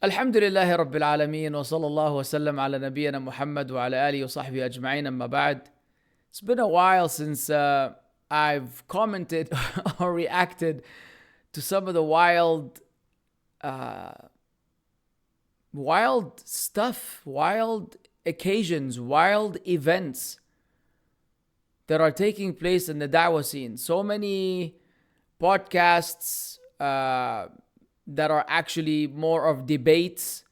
الحمد لله رب العالمين وصلى الله وسلم على نبينا محمد وعلى آله وصحبه أجمعين أما بعد. It's been a while since I've commented or reacted to some of the uh, wild stuff, wild occasions, wild events that are taking place in the da'wah scene. So many podcasts that are actually more of debates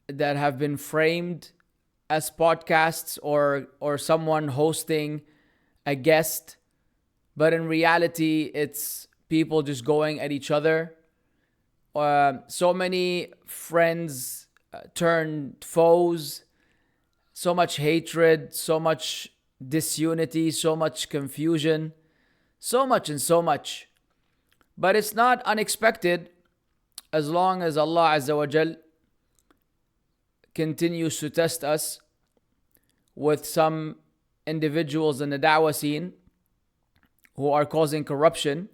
that have been framed as podcasts or someone hosting a guest, but in reality it's people just going at each other. So many friends turned foes, so much hatred, so much disunity, so much confusion, so much and so much. But it's not unexpected as long as Allah Azza wa Jal continues to test us with some individuals in the da'wah scene who are causing corruption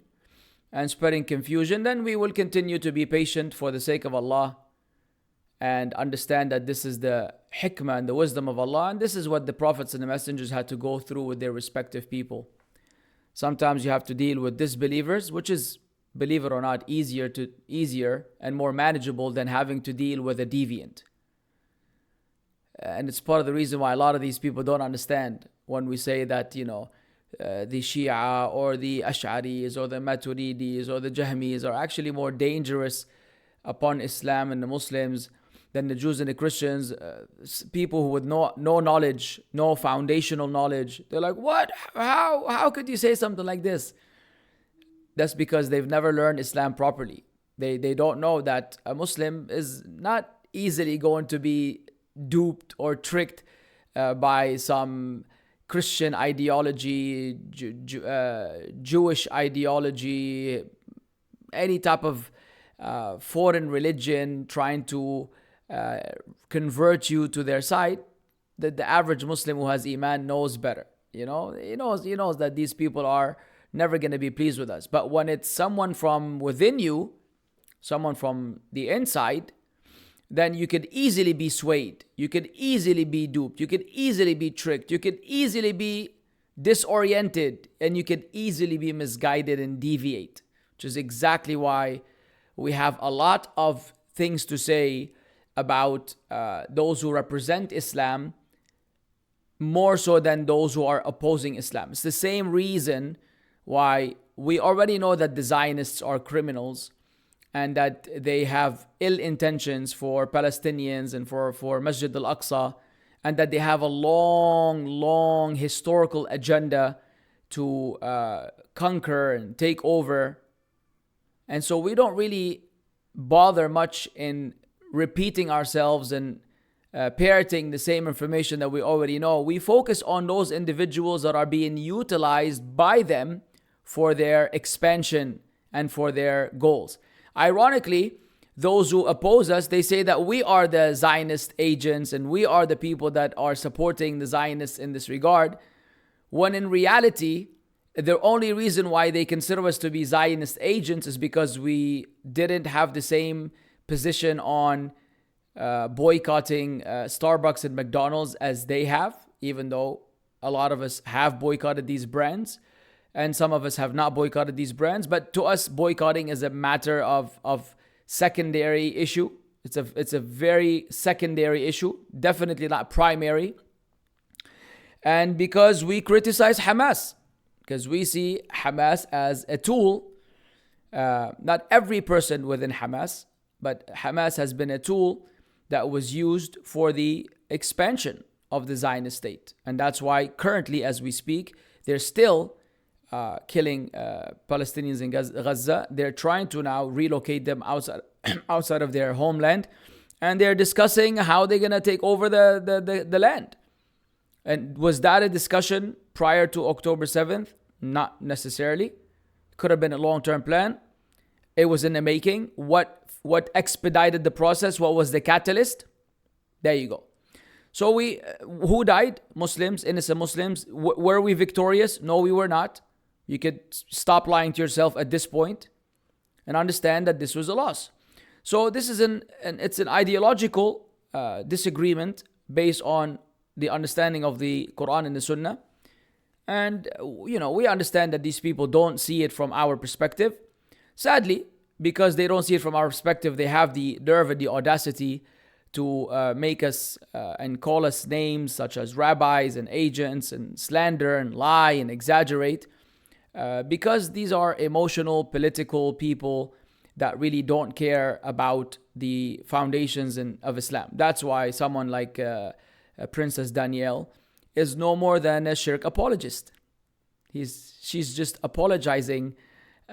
and spreading confusion. Then we will continue to be patient for the sake of Allah and understand that this is the hikmah and the wisdom of Allah, and this is what the prophets and the messengers had to go through with their respective people. Sometimes you have to deal with disbelievers, which is, believe it or not, easier and more manageable than having to deal with a deviant. And it's part of the reason why a lot of these people don't understand when we say that, the Shia or the Ash'aris or the Maturidis or the Jahmis are actually more dangerous upon Islam and the Muslims than the Jews and the Christians. People who with no knowledge, no foundational knowledge, they're like, what? How could you say something like this? That's because they've never learned Islam properly. They don't know that a Muslim is not easily going to be duped or tricked by some Christian ideology, Jewish ideology, any type of foreign religion trying to convert you to their side. That the average Muslim who has Iman knows better. He knows that these people are never going to be pleased with us. But when it's someone from within you, someone from the inside, then you could easily be swayed. You could easily be duped. You could easily be tricked. You could easily be disoriented. And you could easily be misguided and deviate. Which is exactly why we have a lot of things to say about those who represent Islam more so than those who are opposing Islam. It's the same reason why we already know that the Zionists are criminals and that they have ill intentions for Palestinians and for Masjid al-Aqsa, and that they have a long historical agenda to conquer and take over. And so we don't really bother much in repeating ourselves and parroting the same information that we already know. We focus on those individuals that are being utilized by them for their expansion and for their goals. Ironically, those who oppose us, they say that we are the Zionist agents and we are the people that are supporting the Zionists in this regard, when in reality, the only reason why they consider us to be Zionist agents is because we didn't have the same position on boycotting Starbucks and McDonald's as they have, even though a lot of us have boycotted these brands and some of us have not boycotted these brands. But to us, boycotting is a matter of secondary issue. It's a very secondary issue, definitely not primary. And because we criticize Hamas, because we see Hamas as a tool, not every person within Hamas, but Hamas has been a tool that was used for the expansion of the Zionist state. And that's why currently, as we speak, they're still killing Palestinians in Gaza. They're trying to now relocate them outside of their homeland. And they're discussing how they're going to take over the land. And was that a discussion prior to October 7th? Not necessarily. Could have been a long-term plan. It was in the making. What expedited the process? What was the catalyst? There you go. So who died? Muslims, innocent Muslims. Were we victorious? No, we were not. You could stop lying to yourself at this point and understand that this was a loss. So this is it's an ideological disagreement based on the understanding of the Quran and the Sunnah. And, we understand that these people don't see it from our perspective. Sadly, because they don't see it from our perspective, they have the nerve and the audacity to make us and call us names such as rabbis and agents and slander and lie and exaggerate. Because these are emotional, political people that really don't care about the foundations of Islam. That's why someone like Princess Danielle is no more than a shirk apologist. She's just apologizing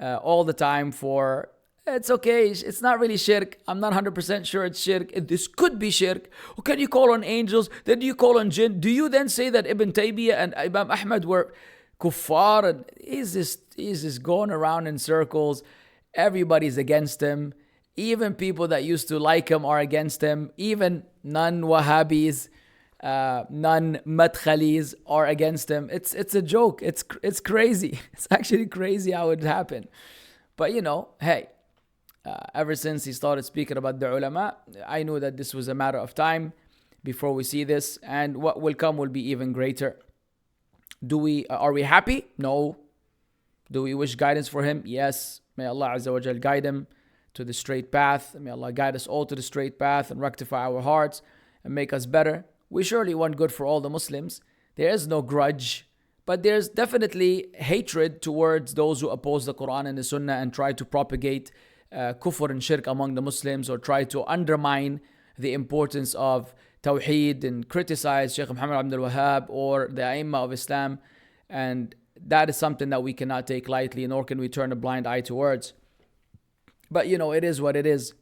all the time for, it's okay, it's not really shirk. I'm not 100% sure it's shirk. This could be shirk. Or can you call on angels? Then do you call on jinn? Do you then say that Ibn Taymiyyah and Imam Ahmad were kuffar? And he's just going around in circles. Everybody's against him. Even people that used to like him are against him. Even non-Wahhabis, non-Madkhalis are against him. It's a joke. It's crazy. It's actually crazy how it happened. But hey, ever since he started speaking about the ulama, I knew that this was a matter of time before we see this, and what will come will be even greater. Are we happy? No. Do we wish guidance for him? Yes. May Allah Azza wa Jal guide him to the straight path. May Allah guide us all to the straight path and rectify our hearts and make us better. We surely want good for all the Muslims. There is no grudge, but there's definitely hatred towards those who oppose the Quran and the Sunnah and try to propagate kufr and shirk among the Muslims, or try to undermine the importance of Tawheed and criticize Shaykh Muhammad Abdul Wahhab or the A'immah of Islam. And that is something that we cannot take lightly, nor can we turn a blind eye towards. But it is what it is.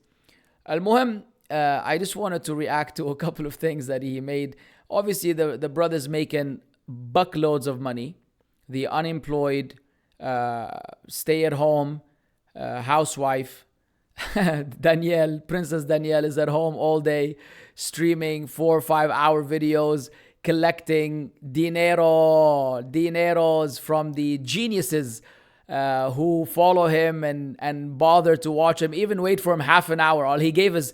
Al-Muhim, I just wanted to react to a couple of things that he made. Obviously, the brother's making buckloads of money. The unemployed, stay-at-home housewife, Princess Danielle is at home all day, streaming 4 or 5 hour videos, collecting dineros from the geniuses who follow him and bother to watch him, even wait for him half an hour. All he gave his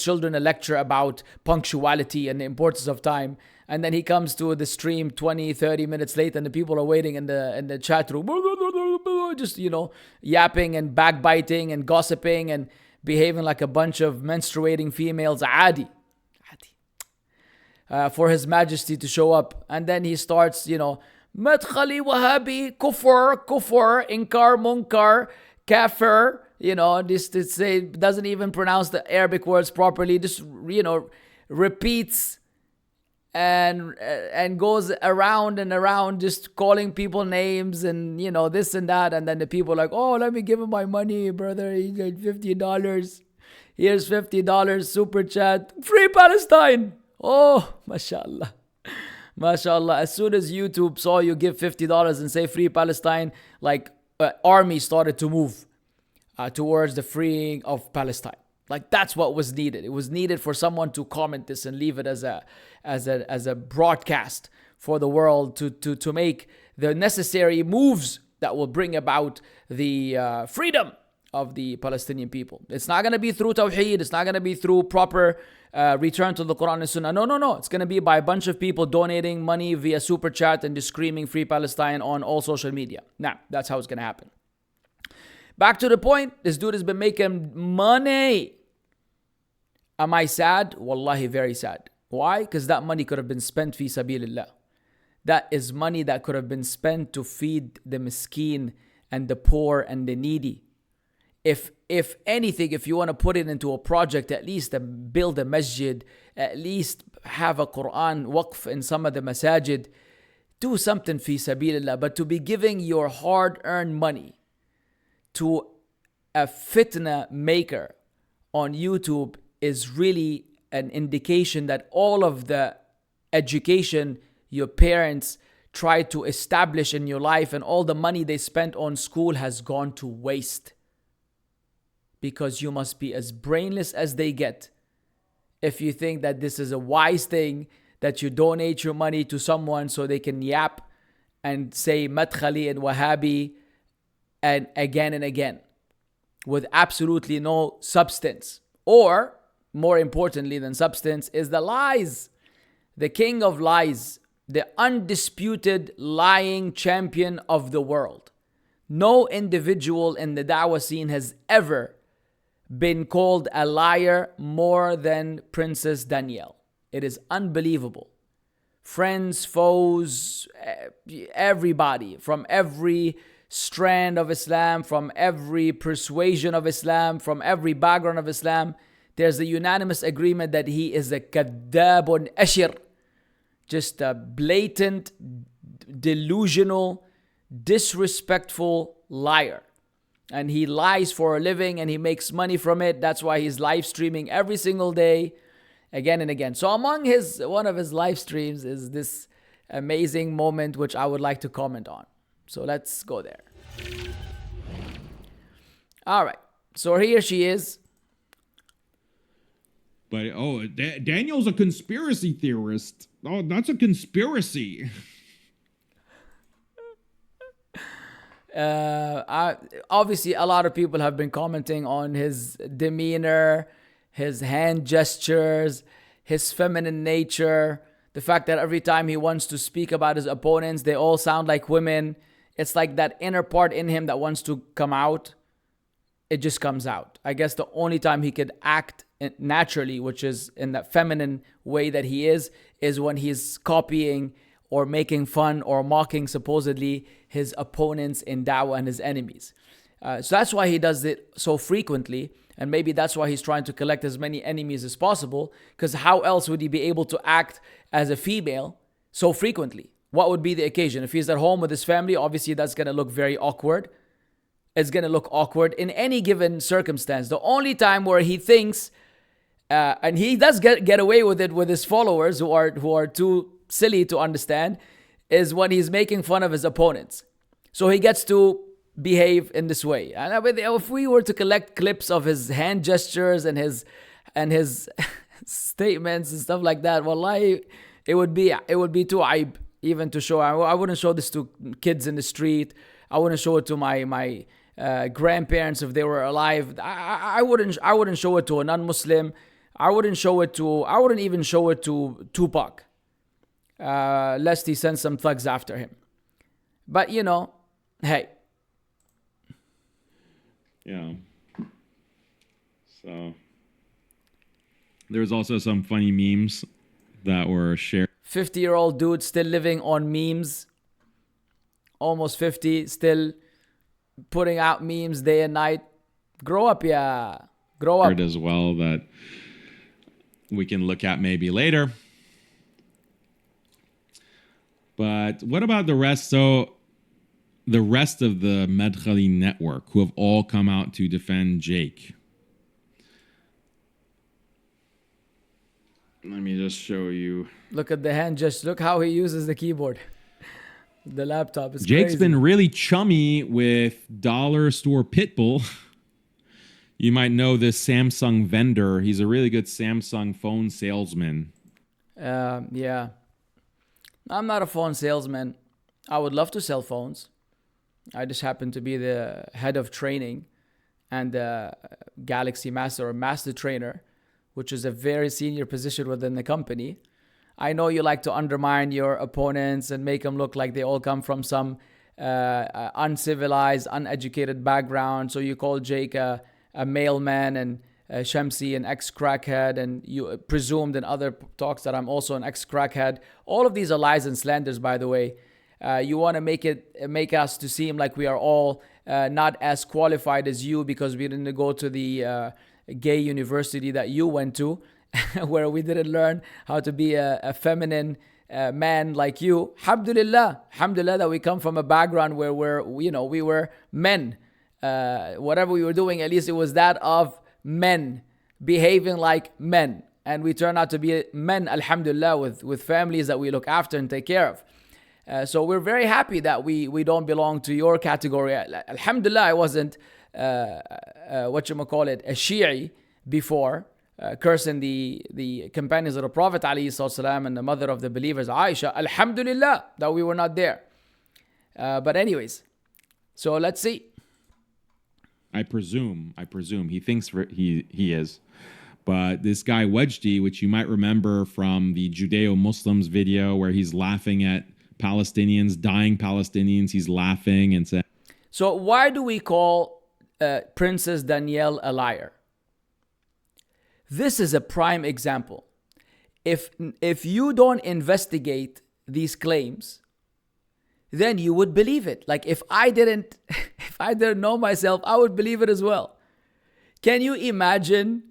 children a lecture about punctuality and the importance of time, and then he comes to the stream 20-30 minutes late, and the people are waiting in the chat room, just yapping and backbiting and gossiping and behaving like a bunch of menstruating females. Adi. For His Majesty to show up, and then he starts Madkhali Wahhabi, kufr, inkar, munkar, kafir, just to say, doesn't even pronounce the Arabic words properly, just, repeats and goes around and around just calling people names and, this and that. And then the people are like, oh, let me give him my money, brother. He got $50. Here's $50, super chat. Free Palestine. Oh, mashallah. MashaAllah, as soon as YouTube saw you give $50 and say free Palestine, army started to move towards the freeing of Palestine. That's what was needed. It was needed for someone to comment this and leave it as a broadcast for the world to make the necessary moves that will bring about the freedom of the Palestinian people. It's not going to be through Tawheed. It's not going to be through proper return to the Quran and Sunnah. No. It's going to be by a bunch of people donating money via super chat and just screaming free Palestine on all social media. Now, that's how it's going to happen. Back to the point, this dude has been making money. Am I sad? Wallahi, very sad. Why? Because that money could have been spent fi sabilillah. That is money that could have been spent to feed the miskeen and the poor and the needy. If anything, if you want to put it into a project, at least build a masjid, at least have a Quran waqf in some of the masajid, do something fi sabilillah. But to be giving your hard-earned money to a fitna maker on YouTube is really an indication that all of the education your parents tried to establish in your life and all the money they spent on school has gone to waste. Because you must be as brainless as they get if you think that this is a wise thing, that you donate your money to someone so they can yap and say Madkhali and Wahhabi and again and again. with absolutely no substance. Or, more importantly than substance, is the lies. The king of lies, the undisputed lying champion of the world. No individual in the da'wah scene has ever been called a liar more than Princess Danielle. It is unbelievable. Friends, foes, everybody from every strand of Islam, from every persuasion of Islam, from every background of Islam, there's a unanimous agreement that he is a kadabun ashir, just a blatant, delusional, disrespectful liar. And he lies for a living and he makes money from it. That's why he's live streaming every single day, again and again. So among one of his live streams is this amazing moment which I would like to comment on. So let's go there. All right. So here she is. But Daniel's a conspiracy theorist. Oh, that's a conspiracy. Obviously, a lot of people have been commenting on his demeanor, his hand gestures, his feminine nature, the fact that every time he wants to speak about his opponents, they all sound like women. It's like that inner part in him that wants to come out. It just comes out. I guess the only time he could act naturally, which is in that feminine way that he is when he's copying or making fun or mocking supposedly his opponents in da'wah and his enemies. So that's why he does it so frequently. And maybe that's why he's trying to collect as many enemies as possible. Because how else would he be able to act as a female so frequently? What would be the occasion? If he's at home with his family, obviously that's going to look very awkward. It's going to look awkward in any given circumstance. The only time where he thinks, and he does get away with it with his followers who are too silly to understand, is when he's making fun of his opponents. So he gets to behave in this way. And if we were to collect clips of his hand gestures and his statements and stuff like that, wallahi, it would be too aib even to show. I wouldn't show this to kids in the street. I wouldn't show it to my grandparents if they were alive. I wouldn't show it to a non-Muslim. I wouldn't even show it to Tupac, lest he sends some thugs after him. But hey. Yeah. So there's also some funny memes that were shared. 50-year-old dude still living on memes. Almost 50, still putting out memes day and night. Grow up, yeah. Grow up. As well that we can look at maybe later. But what about the rest? So the rest of the Madkhali network who have all come out to defend Jake. Let me just show you. Look at the hand gesture. Look how he uses the keyboard. The laptop is Jake's crazy. been really chummy with dollar store Pitbull. You might know this Samsung vendor. He's a really good Samsung phone salesman. Yeah. I'm not a phone salesman. I would love to sell phones. I just happen to be the head of training and Galaxy Master or Master Trainer, which is a very senior position within the company. I know you like to undermine your opponents and make them look like they all come from some uncivilized, uneducated background. So you call Jake a mailman and Shamsi an ex-crackhead, and you presumed in other talks that I'm also an ex-crackhead. All of these are lies and slanders, by the way. You want to make us to seem like we are all not as qualified as you because we didn't go to the gay university that you went to, where we didn't learn how to be a feminine man like you. Alhamdulillah that we come from a background where we were men. Whatever we were doing, at least it was that of men, behaving like men. And we turn out to be men, alhamdulillah, with families that we look after and take care of. So we're very happy that we don't belong to your category. Alhamdulillah, I wasn't, a Shi'i before, cursing the companions of the Prophet ﷺ and the mother of the believers, Aisha. Alhamdulillah that we were not there. But anyways, so let's see. I presume he thinks he is. But this guy Wajdi, which you might remember from the Judeo-Muslims video where he's laughing at Palestinians, dying Palestinians, he's laughing and saying. So why do we call Princess Danielle a liar? This is a prime example. If you don't investigate these claims, then you would believe it. Like if I didn't know myself, I would believe it as well. Can you imagine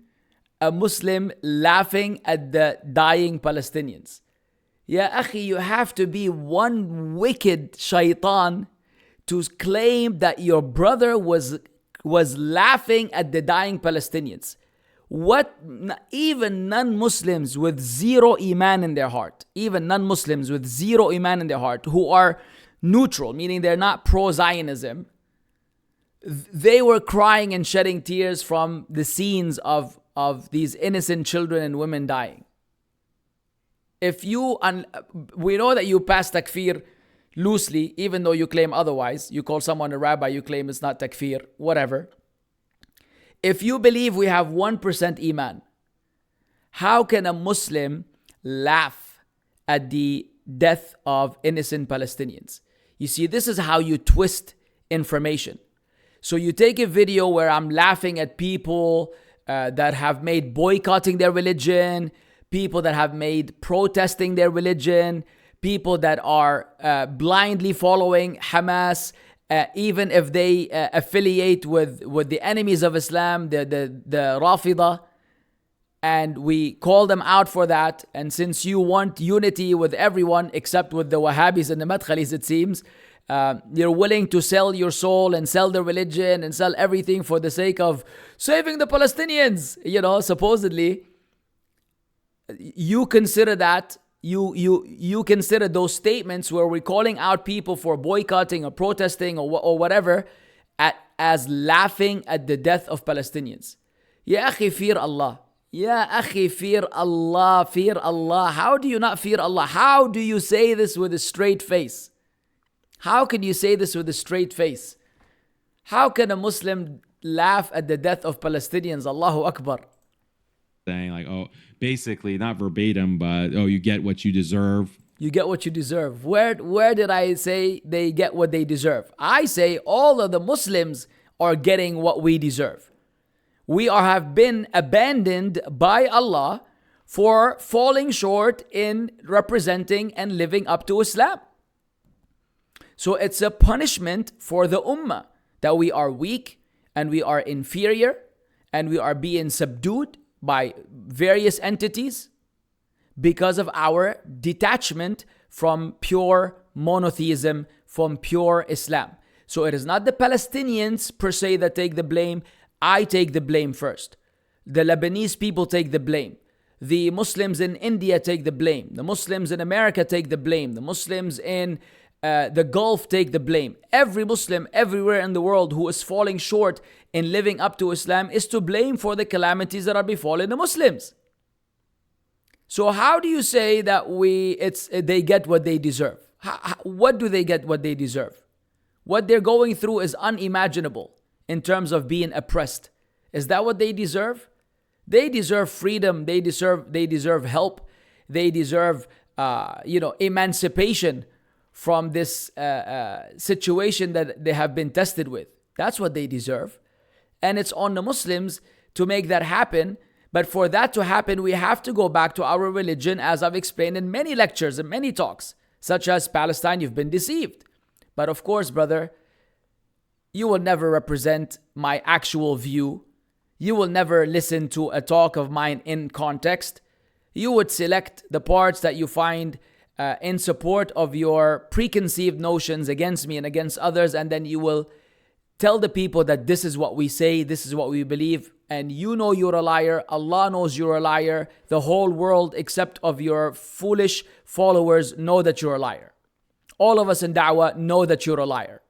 a Muslim laughing at the dying Palestinians? Ya akhi, you have to be one wicked shaitan to claim that your brother was laughing at the dying Palestinians. What, even non-Muslims with zero iman in their heart, who are neutral, meaning they're not pro-Zionism, they were crying and shedding tears from the scenes of these innocent children and women dying. We know that you pass takfir loosely, even though you claim otherwise. You call someone a rabbi, you claim it's not takfir, whatever. If you believe we have 1% iman, how can a Muslim laugh at the death of innocent Palestinians? You see, this is how you twist information. So you take a video where I'm laughing at people that have made boycotting their religion, people that have made protesting their religion, people that are blindly following Hamas, even if they affiliate with the enemies of Islam, the Rafida, and we call them out for that. And since you want unity with everyone except with the Wahhabis and the Madkhalis, it seems, you're willing to sell your soul and sell the religion and sell everything for the sake of saving the Palestinians. Supposedly, you consider that. You consider those statements where we're calling out people for boycotting or protesting or whatever as laughing at the death of Palestinians. Ya akhi, fear Allah. Ya akhi, fear Allah, fear Allah. How do you not fear Allah? How do you say this with a straight face? How can you say this with a straight face? How can a Muslim laugh at the death of Palestinians? Allahu Akbar. Saying like, oh, basically not verbatim, but oh, you get what you deserve. You get what you deserve. Where did I say they get what they deserve? I say all of the Muslims are getting what we deserve. We have been abandoned by Allah for falling short in representing and living up to Islam. So it's a punishment for the ummah that we are weak and we are inferior and we are being subdued by various entities because of our detachment from pure monotheism, from pure Islam. So it is not the Palestinians per se that take the blame. I take the blame first. The Lebanese people take the blame. The Muslims in India take the blame. The Muslims in America take the blame. The Muslims in the Gulf take the blame. Every Muslim everywhere in the world who is falling short in living up to Islam is to blame for the calamities that are befalling the Muslims. So how do you say that they get what they deserve? What do they get what they deserve? What they're going through is unimaginable in terms of being oppressed. Is that what they deserve? They deserve freedom. They deserve help. They deserve emancipation from this situation that they have been tested with. That's what they deserve. And it's on the Muslims to make that happen. But for that to happen, we have to go back to our religion, as I've explained in many lectures and many talks, such as Palestine, you've been deceived. But of course, brother, you will never represent my actual view. You will never listen to a talk of mine in context. You would select the parts that you find in support of your preconceived notions against me and against others, and then you will tell the people that this is what we say, this is what we believe, and you know you're a liar. Allah knows you're a liar. The whole world, except of your foolish followers, know that you're a liar. All of us in da'wah know that you're a liar.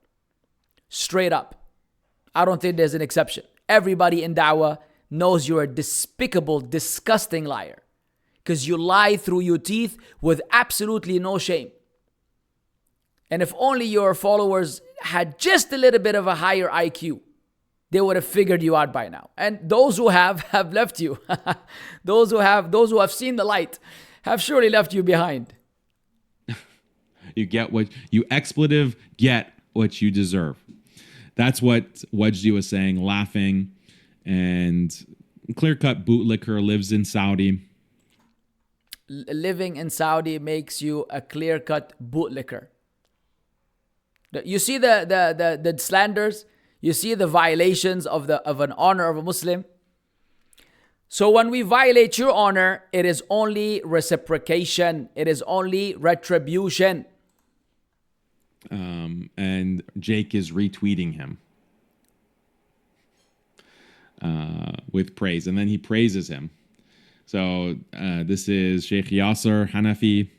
Straight up. I don't think there's an exception. Everybody in da'wah knows you're a despicable, disgusting liar. Because you lie through your teeth with absolutely no shame. And if only your followers had just a little bit of a higher IQ, they would have figured you out by now. And those who have left you. those who have seen the light have surely left you behind. You get what you expletive get what you deserve. That's what Wajdi was saying, laughing. And clear-cut bootlicker lives in Saudi. Living in Saudi makes you a clear-cut bootlicker. You see the slanders, you see the violations of an honor of a Muslim. So when we violate your honor, it is only reciprocation. It is only retribution. And Jake is retweeting him with praise, and then he praises him. So this is Sheikh Yasser Hanafi.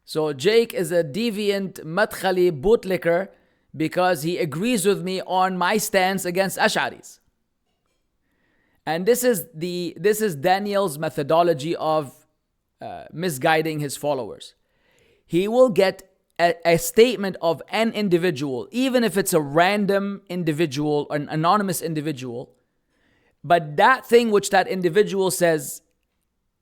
So Jake is a deviant madkhali bootlicker because he agrees with me on my stance against Ash'aris. And this is Daniel's methodology of misguiding his followers. He will get a statement of an individual, even if it's a random individual, an anonymous individual, but that thing which that individual says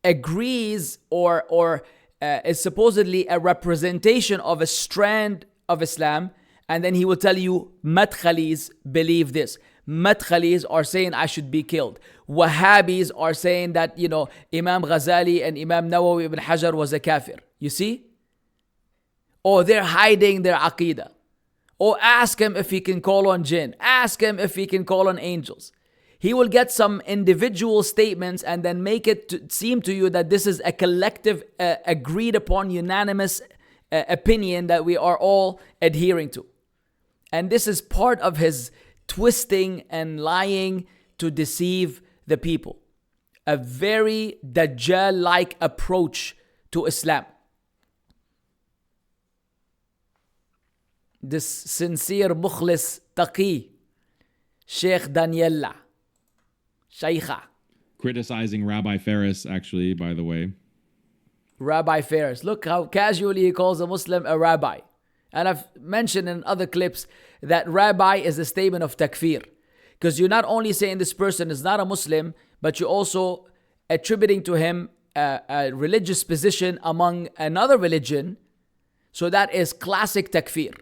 agrees or is supposedly a representation of a strand of Islam, and then he will tell you Madkhalis believe this. Madkhalis are saying I should be killed. Wahhabis are saying that, Imam Ghazali and Imam Nawawi ibn Hajar was a kafir. You see? Or they're hiding their aqidah. Or ask him if he can call on jinn. Ask him if he can call on angels. He will get some individual statements and then make it seem to you that this is a collective, agreed upon, unanimous opinion that we are all adhering to. And this is part of his twisting and lying to deceive the people. A very Dajjal-like approach to Islam. This sincere mukhlis taqi, Sheikh Daniella, Shaykha. Criticizing Rabbi Ferris, actually, by the way. Rabbi Ferris. Look how casually he calls a Muslim a rabbi. And I've mentioned in other clips that rabbi is a statement of takfir. Because you're not only saying this person is not a Muslim, but you're also attributing to him a religious position among another religion. So that is classic takfir.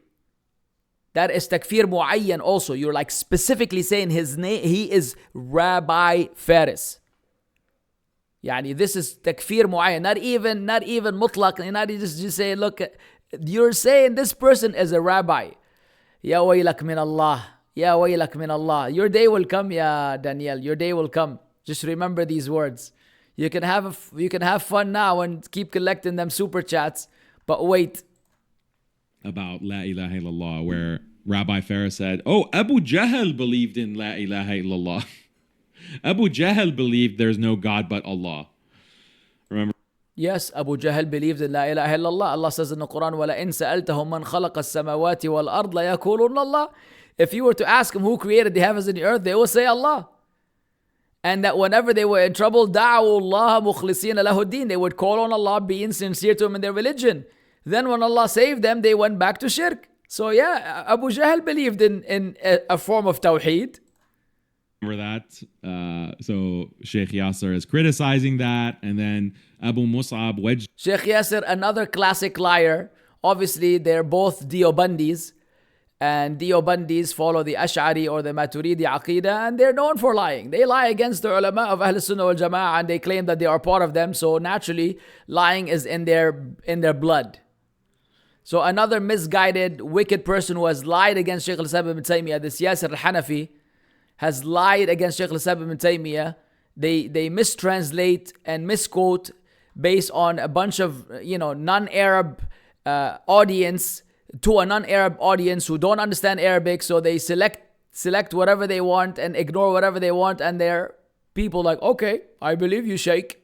That is takfir mu'ayyan also. You're like specifically saying his name, he is Rabbi Faris. Yani this is takfir mu'ayyan. Not even mutlaq. Not just say, look, you're saying this person is a rabbi. Ya waylak min Allah. Ya waylak min Allah. Your day will come, ya Danielle. Your day will come. Just remember these words. You can have fun now and keep collecting them super chats, but wait. About La ilaha illallah, where Rabbi Farah said, Abu Jahl believed in La ilaha illallah. Abu Jahl believed there's no God but Allah. Remember? Yes, Abu Jahl believed in La ilaha illallah. Allah says in the Quran, وَلَئِن سَأَلْتَهُمْ مَنْ خَلَقَ السَّمَاوَاتِ وَالْأَرْضِ لَيَقُولُنَّ اللَّهِ. If you were to ask them who created the heavens and the earth, they will say Allah. And that whenever they were in trouble, دَعَوُوا اللَّهَ مُخْلِصِينَ لَهُ الدِّينَ. They would call on Allah, being sincere to Him in their religion. Then when Allah saved them, they went back to shirk. So yeah, Abu Jahl believed in a form of Tawheed. Remember that? So Sheikh Yasser is criticizing that. And then Abu Mussab Wajdi. Sheikh Yasser, another classic liar. Obviously, they're both Deobandis. And Deobandis follow the Ash'ari or the Maturidi Aqidah. And they're known for lying. They lie against the ulama of Ahl Sunnah wal Jama'ah. And they claim that they are part of them. So naturally, lying is in their blood. So another misguided, wicked person who has lied against Shaykh al-Islam ibn Taymiyyah, this Yasser al-Hanafi, has lied against Shaykh al-Islam ibn Taymiyyah. They mistranslate and misquote based on a bunch of, non-Arab audience to a non-Arab audience who don't understand Arabic. So they select whatever they want and ignore whatever they want. And they're people like, okay, I believe you, Shaykh.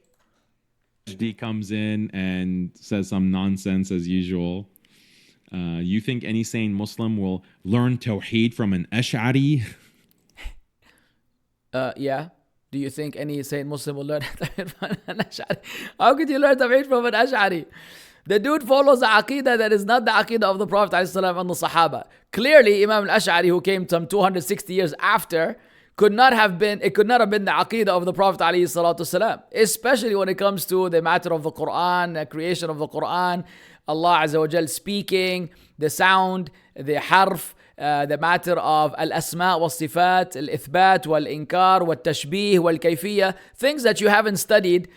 Wajdi comes in and says some nonsense as usual. You think any sane Muslim will learn Tawheed from an Ash'ari? Yeah. Do you think any sane Muslim will learn Tawheed from an Ash'ari? How could you learn Tawheed from an Ash'ari? The dude follows a aqidah that is not the aqidah of the Prophet ﷺ and the Sahaba. Clearly, Imam al-Ash'ari, who came some 260 years after, It could not have been the aqidah of the Prophet ﷺ, especially when it comes to the matter of the Quran, the creation of the Quran, Allah Azza wa Jal speaking, the sound, the harf, the matter of al-asma wal-sifat, al-ithbat wal-inkar wal-tashbih wal-kayfiyah, things that you haven't studied,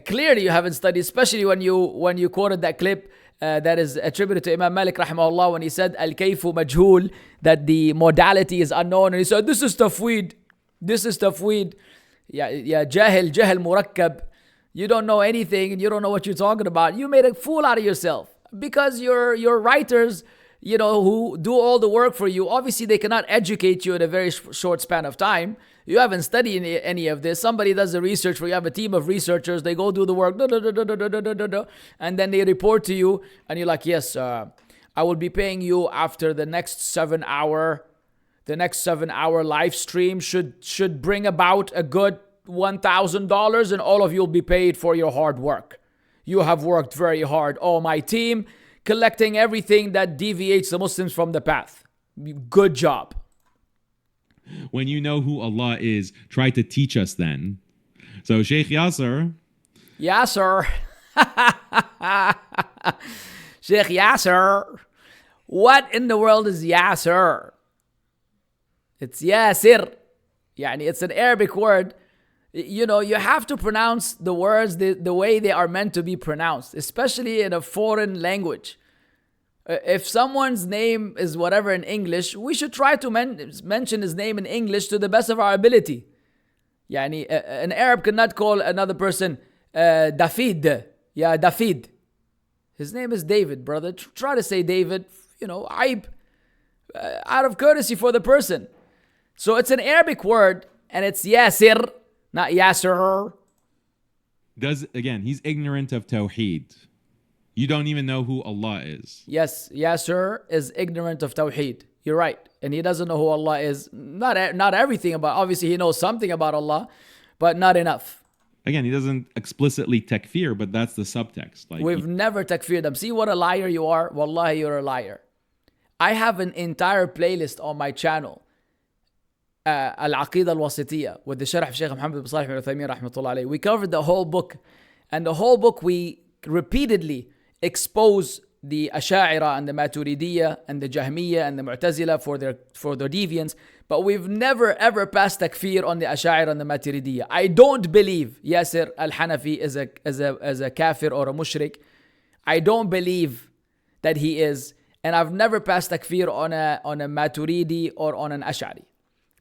clearly you haven't studied, especially when you quoted that clip that is attributed to Imam Malik rahimahullah when he said al-kayfu majhul, that the modality is unknown, and he said this is tafweed. Yeah, jahil murakkab. You don't know anything and you don't know what you're talking about. You made a fool out of yourself because your writers, who do all the work for you, obviously they cannot educate you in a very short span of time. You haven't studied any of this. Somebody does the research for you. You have a team of researchers. They go do the work, and then they report to you, and you're like, yes, I will be paying you after the next 7 hour. The next 7 hour live stream should bring about a good $1,000, and all of you will be paid for your hard work. You have worked very hard. Oh, my team, collecting everything that deviates the Muslims from the path. Good job. When you know who Allah is, try to teach us then. So Sheikh Yasser. Yasser. Sheikh Yasser. What in the world is Yasser? It's Yasir. It's an Arabic word. You have to pronounce the words the way they are meant to be pronounced, especially in a foreign language. If someone's name is whatever in English, we should try to mention his name in English to the best of our ability. An Arab cannot call another person Dafid. Yeah, Dafid. His name is David, brother. Try to say David, Aib, out of courtesy for the person. So it's an Arabic word, and it's Yasir, not Yasser. He's ignorant of Tawheed. You don't even know who Allah is. Yes, Yasser is ignorant of Tawheed. You're right. And he doesn't know who Allah is. Not everything about, obviously he knows something about Allah, but not enough. Again, he doesn't explicitly takfir, but that's the subtext. We've never takfired them. See what a liar you are? Wallahi, you're a liar. I have an entire playlist on my channel. Al-Aqidah al-Wasitiyah with the Sharh of Shaykh Muhammad bin Salih al-Uthaymin rahmatullah alayhi. We covered the whole book, and the whole book we repeatedly expose the Asha'ira and the Maturidiyya and the Jahmiyya and the Mu'tazila for their deviance, but we've never ever passed takfir on the Asha'ira and the Maturidiyya. I don't believe Yasir al-Hanafi is a kafir or a mushrik. I don't believe that he is, and I've never passed takfir on a Maturidi or on an Ash'ari.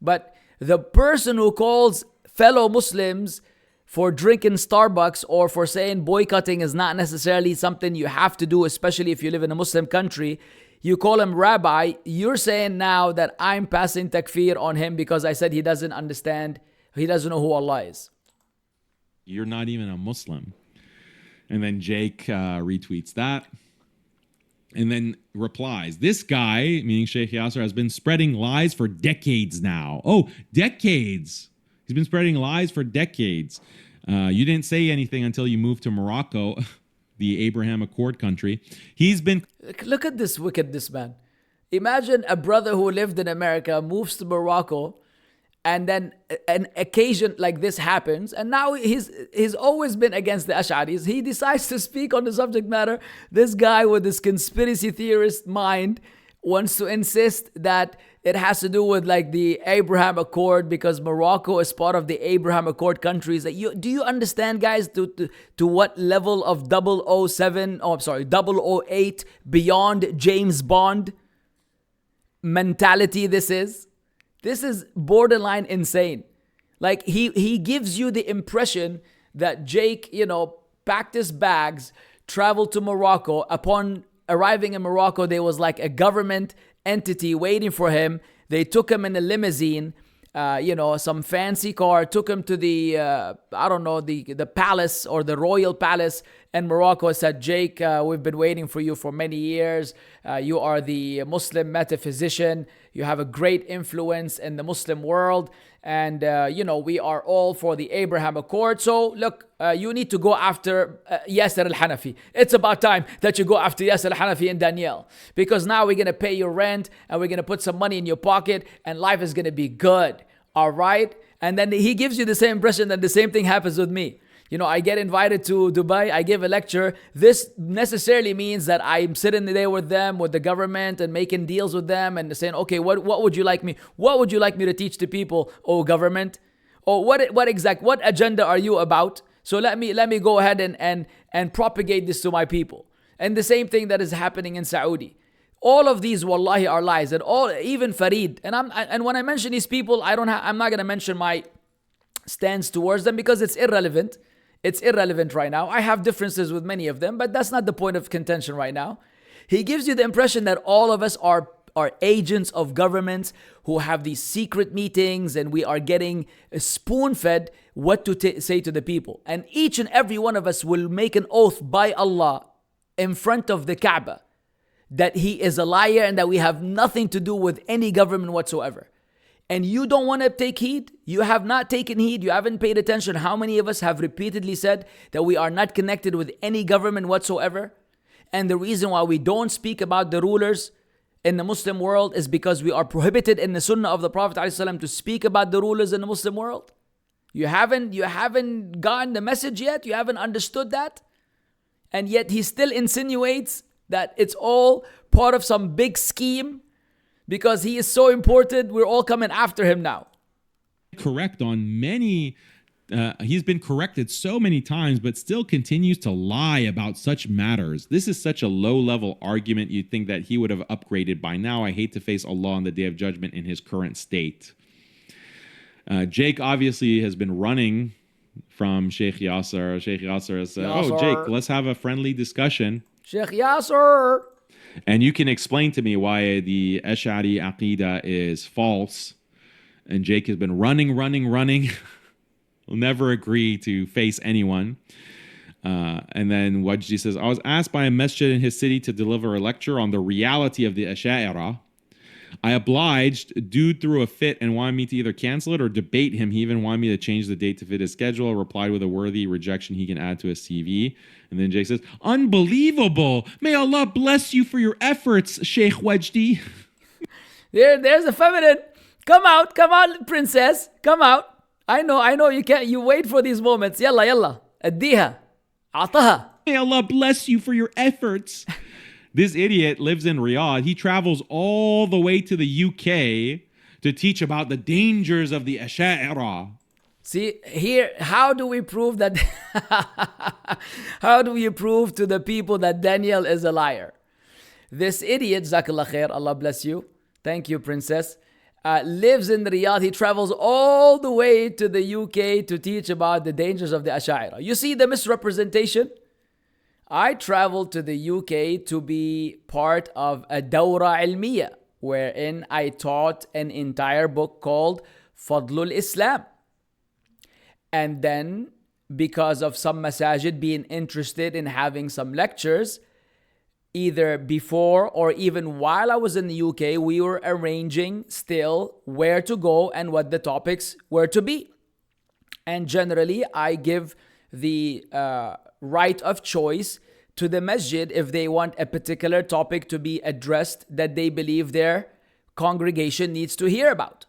But the person who calls fellow Muslims for drinking Starbucks or for saying boycotting is not necessarily something you have to do, especially if you live in a Muslim country, you call him rabbi, you're saying now that I'm passing takfir on him because I said he doesn't understand, he doesn't know who Allah is. You're not even a Muslim. And then Jake retweets that. And then replies, this guy, meaning Sheikh Yasser, has been spreading lies for decades now. Oh, decades. He's been spreading lies for decades. You didn't say anything until you moved to Morocco, the Abraham Accord country. He's been... Look at this wickedness, man. Imagine a brother who lived in America, moves to Morocco, and then an occasion like this happens, and now he's always been against the Ash'aris. He decides to speak on the subject matter. This guy with this conspiracy theorist mind wants to insist that it has to do with like the Abraham Accord because Morocco is part of the Abraham Accord countries. Do you understand, guys, to what level of 008 beyond James Bond mentality this is? This is borderline insane. Like he gives you the impression that Jake, packed his bags, traveled to Morocco. Upon arriving in Morocco, there was like a government entity waiting for him. They took him in a limousine, some fancy car, took him to the, the palace or the royal palace in Morocco. Said, Jake, we've been waiting for you for many years. You are the Muslim metaphysician. You have a great influence in the Muslim world. And, we are all for the Abraham Accord. So, look, you need to go after Yasir al-Hanafi. It's about time that you go after Yasir al-Hanafi and Danielle. Because now we're going to pay your rent and we're going to put some money in your pocket and life is going to be good. All right. And then he gives you the same impression that the same thing happens with me. I get invited to Dubai, I give a lecture. This necessarily means that I'm sitting there with them, with the government, and making deals with them and saying, okay, what would you like me? What would you like me to teach the people, oh government? Or what agenda are you about? So let me go ahead and propagate this to my people. And the same thing that is happening in Saudi. All of these, wallahi, are lies. And even Farid. And when I mention these people, I'm not going to mention my stance towards them because it's irrelevant. It's irrelevant right now. I have differences with many of them, but that's not the point of contention right now. He gives you the impression that all of us are agents of governments who have these secret meetings, and we are getting spoon-fed what to say to the people. And each and every one of us will make an oath by Allah in front of the Kaaba that he is a liar and that we have nothing to do with any government whatsoever. And you don't want to take heed? You have not taken heed. You haven't paid attention. How many of us have repeatedly said that we are not connected with any government whatsoever? And the reason why we don't speak about the rulers in the Muslim world is because we are prohibited in the Sunnah of the Prophet ﷺ to speak about the rulers in the Muslim world. You haven't gotten the message yet. You haven't understood that. And yet he still insinuates that it's all part of some big scheme. Because he is so important, we're all coming after him now. Correct on many, he's been corrected so many times, but still continues to lie about such matters. This is such a low-level argument. You'd think that he would have upgraded by now. I hate to face Allah on the Day of Judgment in his current state. Jake obviously has been running from Sheikh Yasser. Sheikh Yasser said, oh, Jake, let's have a friendly discussion. Sheikh Yasser! And you can explain to me why the Ash'ari Aqidah is false. And Jake has been running. Will never agree to face anyone. And then Wajdi says, I was asked by a masjid in his city to deliver a lecture on the reality of the Ash'ari. I obliged. Dude threw a fit and wanted me to either cancel it or debate him. He even wanted me to change the date to fit his schedule. I replied with a worthy rejection he can add to his CV. And then Jake says, unbelievable. May Allah bless you for your efforts, Sheikh Wajdi. There's a feminine. Come out, princess. Come out. I know you can't. You wait for these moments. Yalla. Addiha. Ataha. May Allah bless you for your efforts. This idiot lives in Riyadh. He travels all the way to the UK to teach about the dangers of the Ash'ari. See, here, how do we prove that? How do we prove to the people that Daniel is a liar? This idiot, Jazakallah khair, Allah bless you. Thank you, princess. Lives in Riyadh. He travels all the way to the UK to teach about the dangers of the Ash'ari. You see the misrepresentation? I traveled to the UK to be part of a dawra ilmiya, wherein I taught an entire book called Fadlul Islam. And then, because of some masajid being interested in having some lectures, either before or even while I was in the UK, we were arranging still where to go and what the topics were to be. And generally, I give the right of choice to the masjid if they want a particular topic to be addressed that they believe their congregation needs to hear about.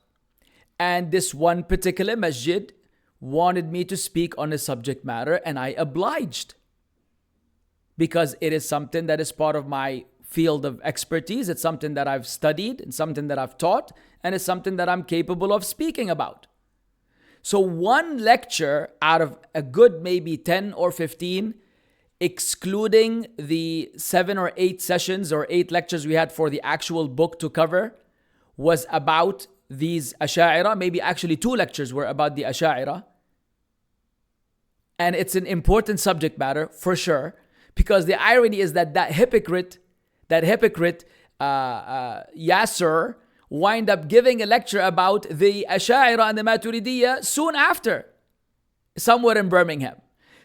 And this one particular masjid wanted me to speak on a subject matter, and I obliged. Because it is something that is part of my field of expertise. It's something that I've studied, it's something that I've taught, and it's something that I'm capable of speaking about. So one lecture out of a good maybe 10 or 15, excluding the 7 or 8 sessions or 8 lectures we had for the actual book to cover, was about these Ash'ari. Maybe actually 2 lectures were about the Ash'ari. And it's an important subject matter for sure, because the irony is that hypocrite Yasser wind up giving a lecture about the Ash'ari and the Maturidiyya soon after, somewhere in Birmingham.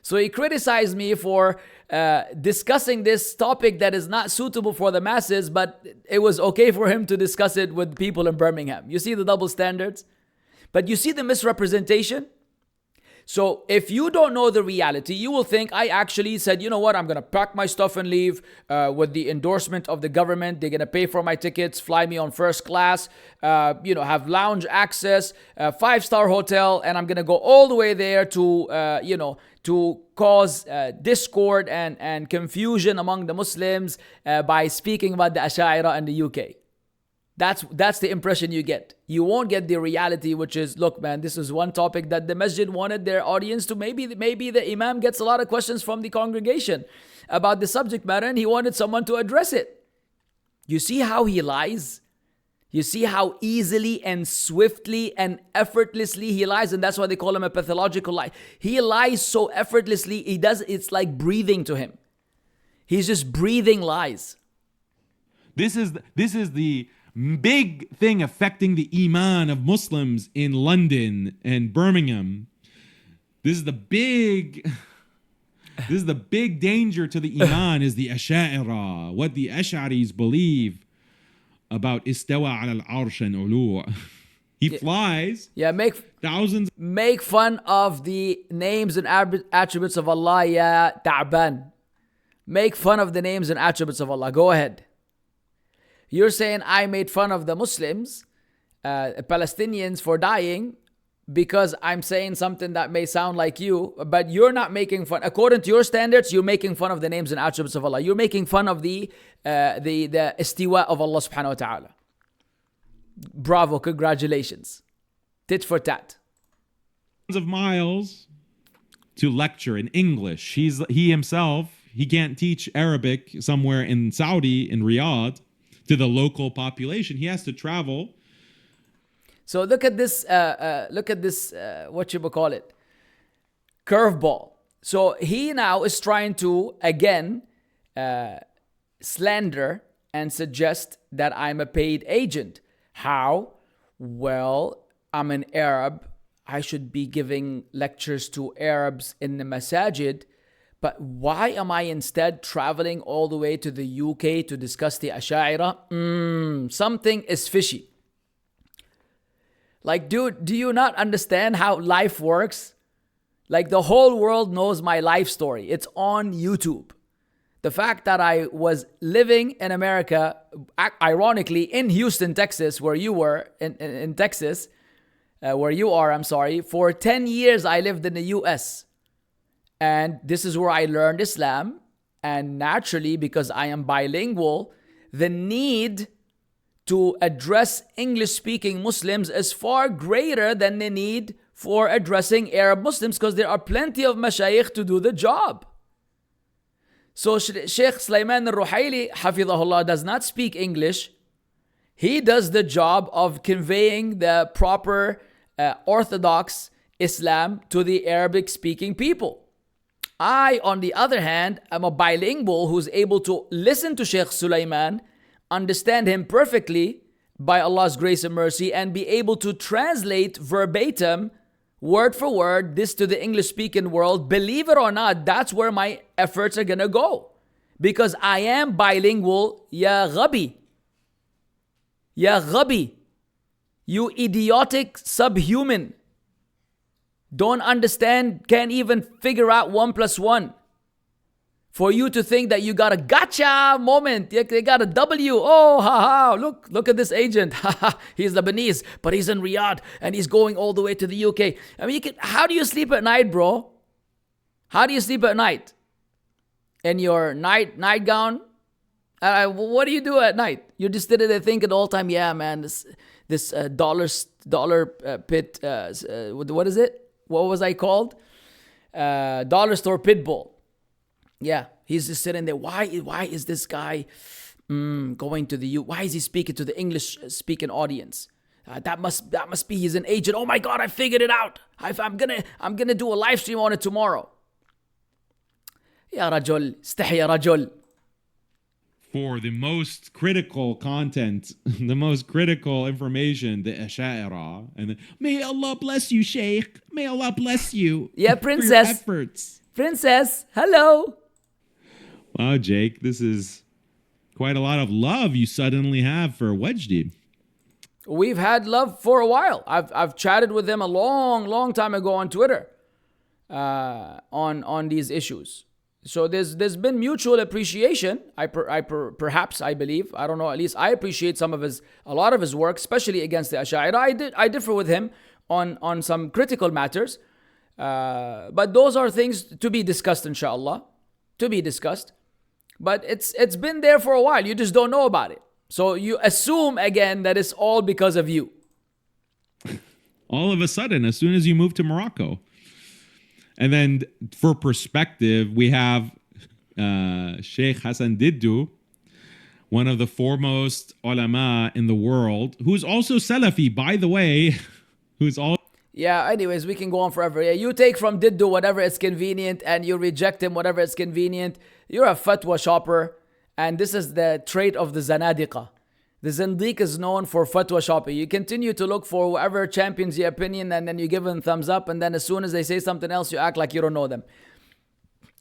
So he criticized me for discussing this topic that is not suitable for the masses, but it was okay for him to discuss it with people in Birmingham. You see the double standards? But you see the misrepresentation? So if you don't know the reality, you will think I actually said, you know what, I'm going to pack my stuff and leave with the endorsement of the government. They're going to pay for my tickets, fly me on first class, have lounge access, 5-star hotel, and I'm going to go all the way there to cause discord and confusion among the Muslims by speaking about the Ash'ari in the UK. That's the impression you get. You won't get the reality, which is, look, man, this is one topic that the masjid wanted their audience to, maybe the imam gets a lot of questions from the congregation about the subject matter, and he wanted someone to address it. You see how he lies? You see how easily and swiftly and effortlessly he lies, and that's why they call him a pathological lie. He lies so effortlessly, it's like breathing to him. He's just breathing lies. This is the big thing affecting the iman of Muslims in London and Birmingham. This is the big danger to the iman is the Ash'ari, what the Ash'aris believe about istawa ala al-arsh and ulu. He flies. Yeah, make fun of the names and attributes of Allah, ya ta'ban. Make fun of the names and attributes of Allah. Go ahead. You're saying I made fun of the Muslims, Palestinians, for dying because I'm saying something that may sound like you, but you're not making fun. According to your standards, you're making fun of the names and attributes of Allah. You're making fun of the istiwa of Allah subhanahu wa ta'ala. Bravo, congratulations. Tit for tat. Of miles to lecture in English. He himself can't teach Arabic somewhere in Saudi, in Riyadh, to the local population. He has to travel. So look at this, what you would call it, curveball. So he now is trying to, again, slander and suggest that I'm a paid agent. How? Well, I'm an Arab. I should be giving lectures to Arabs in the masajid. But why am I instead traveling all the way to the UK to discuss the Ash'ari? Something is fishy. Like, dude, do you not understand how life works? Like, the whole world knows my life story. It's on YouTube. The fact that I was living in America, ironically, in Houston, Texas, where you were, in Texas, where you are, I'm sorry, for 10 years I lived in the US. And this is where I learned Islam. And naturally, because I am bilingual, the need to address English-speaking Muslims is far greater than the need for addressing Arab Muslims, because there are plenty of mashayikh to do the job. So Sheikh Suleiman al-Ruhaili, hafidhahullah, does not speak English. He does the job of conveying the proper orthodox Islam to the Arabic-speaking people. I, on the other hand, am a bilingual who's able to listen to Sheikh Suleiman, understand him perfectly by Allah's grace and mercy, and be able to translate verbatim, word for word, this to the English-speaking world. Believe it or not, that's where my efforts are going to go. Because I am bilingual, ya ghabi. Ya ghabi. You idiotic subhuman. Don't understand, can't even figure out 1 + 1. For you to think that you got a gotcha moment, they got a W. Oh, ha, look at this agent. He's Lebanese, but he's in Riyadh and he's going all the way to the UK. I mean, how do you sleep at night, bro? How do you sleep at night? In your nightgown? What do you do at night? You're just sitting there thinking all the time, yeah, man, this dollar pit, what is it? What was I called? Dollar store pit bull. Yeah, he's just sitting there. Why is this guy going to the U? Why is he speaking to the English-speaking audience? That must be he's an agent. Oh my God, I figured it out. I'm gonna do a live stream on it tomorrow. Ya rajul, istahi ya rajul. For the most critical content, the most critical information, the Ash'ari, and may Allah bless you, Sheikh. May Allah bless you. Yeah, princess. For your efforts. Princess, hello. Wow, Jake, this is quite a lot of love you suddenly have for Wajdi. We've had love for a while. I've chatted with him a long time ago on Twitter. on these issues. So there's been mutual appreciation. Perhaps I believe, I don't know. At least I appreciate a lot of his work, especially against the Ash'ari. I differ with him on some critical matters, but those are things to be discussed, inshallah, to be discussed. But it's been there for a while. You just don't know about it. So you assume again that it's all because of you. All of a sudden, as soon as you move to Morocco. And then for perspective, we have Sheikh Hassan Diddu, one of the foremost ulama in the world, who's also Salafi, by the way, who's all... Yeah, anyways, we can go on forever. Yeah, you take from Diddu whatever is convenient and you reject him whatever is convenient. You're a fatwa shopper, and this is the trait of the Zanadiqa. The Zindiq is known for fatwa shopping. You continue to look for whoever champions your opinion, and then you give them thumbs up, and then as soon as they say something else, you act like you don't know them.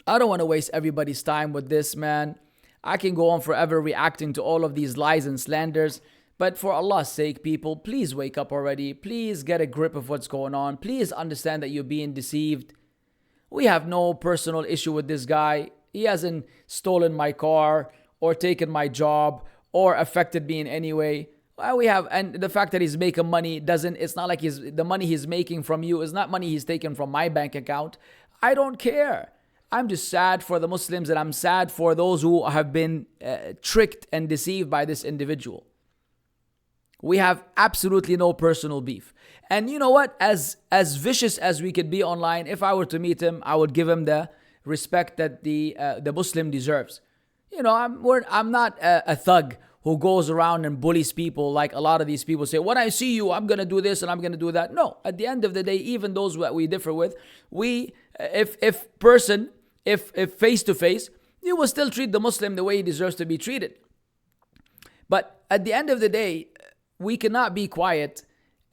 I don't want to waste everybody's time with this, man. I can go on forever reacting to all of these lies and slanders. But for Allah's sake, people, please wake up already. Please get a grip of what's going on. Please understand that you're being deceived. We have no personal issue with this guy. He hasn't stolen my car or taken my job or affected me in any way. Well, and the fact that he's making money it's not like the money he's making from you is not money he's taken from my bank account. I don't care. I'm just sad for the Muslims, and I'm sad for those who have been tricked and deceived by this individual. We have absolutely no personal beef. And you know what? As vicious as we could be online, if I were to meet him, I would give him the respect that the Muslim deserves. You know, I'm not a thug who goes around and bullies people like a lot of these people say, when I see you, I'm going to do this and I'm going to do that. No, at the end of the day, even those that we differ with, if face to face, you will still treat the Muslim the way he deserves to be treated. But at the end of the day, we cannot be quiet,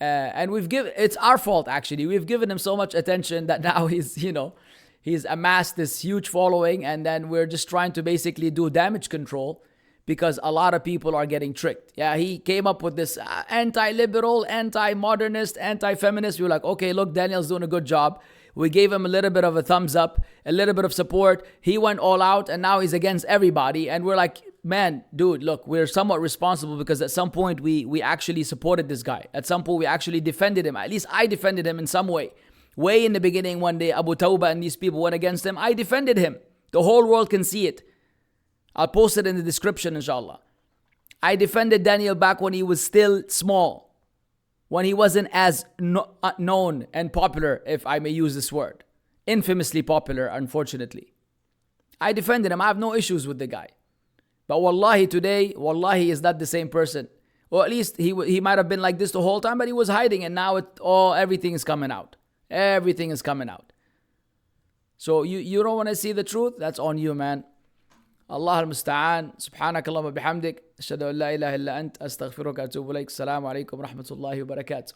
and it's our fault actually. We've given him so much attention that now he's amassed this huge following, and then we're just trying to basically do damage control because a lot of people are getting tricked. Yeah, he came up with this anti-liberal, anti-modernist, anti-feminist. We were like, okay, look, Daniel's doing a good job. We gave him a little bit of a thumbs up, a little bit of support. He went all out, and now he's against everybody. And we're like, man, dude, look, we're somewhat responsible because at some point we actually supported this guy. At some point we actually defended him. At least I defended him in some way. Way in the beginning, one day Abu Taubah and these people went against him, I defended him. The whole world can see it. I'll post it in the description, inshallah. I defended Daniel back when he was still small, when he wasn't as known and popular, if I may use this word. Infamously popular, unfortunately. I defended him. I have no issues with the guy. But wallahi, today, wallahi is not the same person. Or at least he might have been like this the whole time, but he was hiding, and now everything is coming out. Everything is coming out. So you don't want to see the truth? That's on you, man. Allah al-musta'an. Subhanakallahumma bihamdik. Ashhadu an la ilaha illa ant. Astaghfiruka wa atubu ilaik. Assalamu alaikum wa rahmatullahi wa barakatuh.